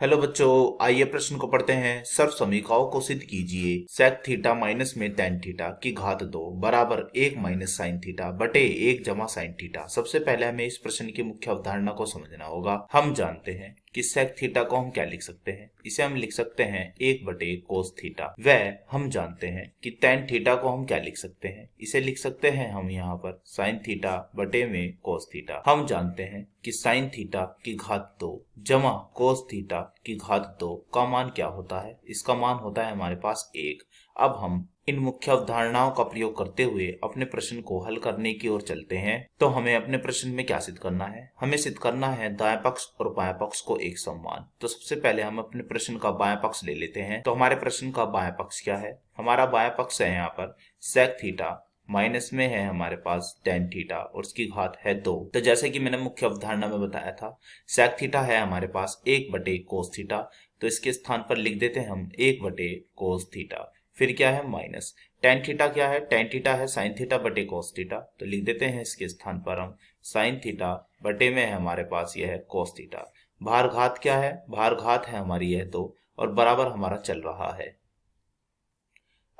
Hello बच्चों, आइए प्रश्न को पढ़ते हैं। सर्व समीकरणों को सिद्ध कीजिए। सेक थीटा माइनस में टेन थीटा की घात 2 बराबर 1 माइनस साइन थीटा बटे 1 जमा साइन थीटा। सबसे पहले हमें इस प्रश्न की मुख्य अवधारणा को समझना होगा। हम जानते हैं कि सेक थीटा को हम क्या लिख सकते हैं। इसे हम लिख सकते हैं 1 बटे कोस थीटा। वह हम जानते हैं कि टेन थीटा को हम क्या लिख सकते हैं। इसे लिख सकते हैं हम यहाँ पर साइन थीटा बटे में कोस थीटा। हम जानते हैं कि साइन थीटा की घात 2 जमा कोस थीटा की घात 2 का मान क्या होता है। इसका मान होता है हमारे पास 1। अब हम इन मुख्य अवधारणाओं का प्रयोग करते हुए अपने प्रश्न को हल करने की ओर चलते हैं। तो हमें अपने प्रश्न में क्या सिद्ध करना है? हमें सिद्ध करना है दाएं पक्ष और बाएं पक्ष को एक समान। तो सबसे पहले हम अपने प्रश्न का बाएं पक्ष ले लेते हैं। तो हमारे प्रश्न का बाएं पक्ष क्या है? हमारा बाएं पक्ष है यहाँ पर सेक थीटा, माइनस में है हमारे पास टेन थीटा और उसकी घात है 2। तो जैसे कि मैंने मुख्य अवधारणा में बताया था, सेक थीटा है हमारे पास 1 बटे कोस थीटा। तो इसके स्थान पर लिख देते हैं हम 1 बटे कोस थीटा। फिर क्या है? Minus tan theta. क्या है? टेन थीटा है साइन थीटा बटे कोस थीटा। तो लिख देते हैं इसके स्थान पर हम साइन थीटा बटे में है हमारे पास यह है कोस थीटा। भार घात क्या है? भार घात है हमारी यह 2 और बराबर हमारा चल रहा है।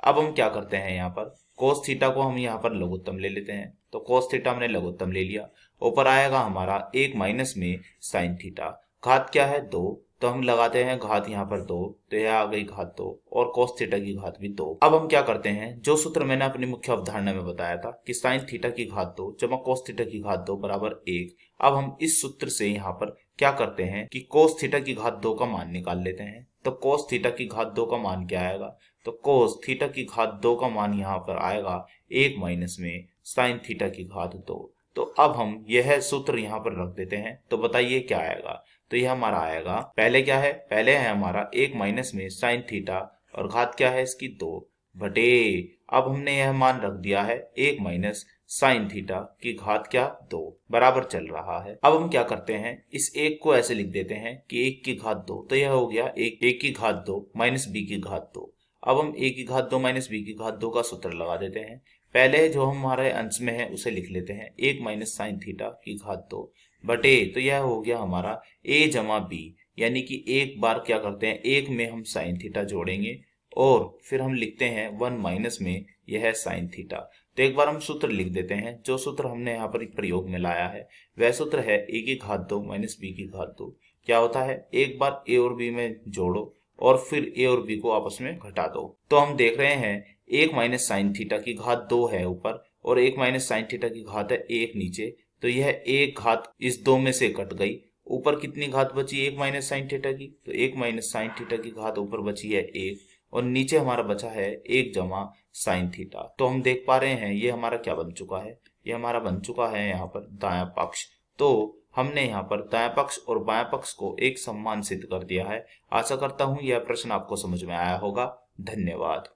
अब हम क्या करते हैं, यहाँ पर कोस थीटा को हम यहाँ पर लघुत्तम ले लेते हैं। तो कोस थीटा हमने लघुत्तम ले लिया। ऊपर आएगा हमारा 1 माइनस में साइन थीटा। घात क्या है? 2। तो हम लगाते हैं घात यहाँ पर 2। तो यह आ गई घात 2 और कोस थीटा की घात भी 2। अब हम क्या करते हैं, जो सूत्र मैंने अपनी मुख्य अवधारणा में बताया था कि साइन थीटा की घात 2 जमा कोस थीटा की घात 2 बराबर 1। अब हम इस सूत्र से यहाँ पर क्या करते हैं कि कोस थीटा की घात 2 का मान निकाल लेते हैं। तो कोस थीटा की घात 2 का मान क्या आएगा? तो कोस थीटा की घात 2 का मान यहाँ पर आएगा 1 माइनस में साइन थीटा की घात 2। तो अब हम यह सूत्र यहाँ पर रख देते हैं। तो बताइए क्या आएगा? तो यह हमारा आएगा, पहले क्या है? पहले है हमारा 1 माइनस में साइन थीटा और घात क्या है इसकी? 2 बटे। अब हमने यह मान रख दिया है 1 माइनस साइन थीटा की घात क्या? 2 बराबर चल रहा है। अब हम क्या करते हैं, इस एक को ऐसे लिख देते हैं कि 1 की घात 2। तो यह हो गया 1 की घात 2 माइनस बी की घात 2। अब हम a की घात 2 माइनस बी की घात 2 का सूत्र लगा देते हैं। पहले जो हमारे अंश में है उसे लिख लेते हैं 1 माइनस साइन थीटा की घात 2 बटे। तो यह हो गया हमारा a जमा बी, यानी कि एक बार क्या करते हैं, एक में हम साइन थीटा जोड़ेंगे और फिर हम लिखते हैं 1 माइनस में यह है साइन थीटा। तो एक बार हम सूत्र लिख देते हैं। जो सूत्र हमने यहाँ पर प्रयोग में लाया है वह सूत्र है a की घात 2 माइनस बी की घात 2। क्या होता है? एक बार a और b में जोड़ो और फिर a और b को आपस में घटा दो। तो हम देख रहे हैं 1 माइनस साइन थीटा की घात 2 है ऊपर और 1 माइनस साइन थीटा की घात है 1 नीचे। तो यह एक घात इस 2 में से कट गई। ऊपर कितनी घात बची? 1 माइनस साइन थीटा की। तो 1 माइनस साइन थीटा की घात ऊपर बची है 1 और नीचे हमारा बचा है 1 जमा साइन थीटा। तो हम देख पा रहे हैं ये हमारा क्या बन चुका है, ये हमारा बन चुका है यहाँ पर दायां पक्ष। तो हमने यहाँ पर दाएं पक्ष और बाएं पक्ष को एक समान सिद्ध कर दिया है। आशा करता हूँ यह प्रश्न आपको समझ में आया होगा। धन्यवाद।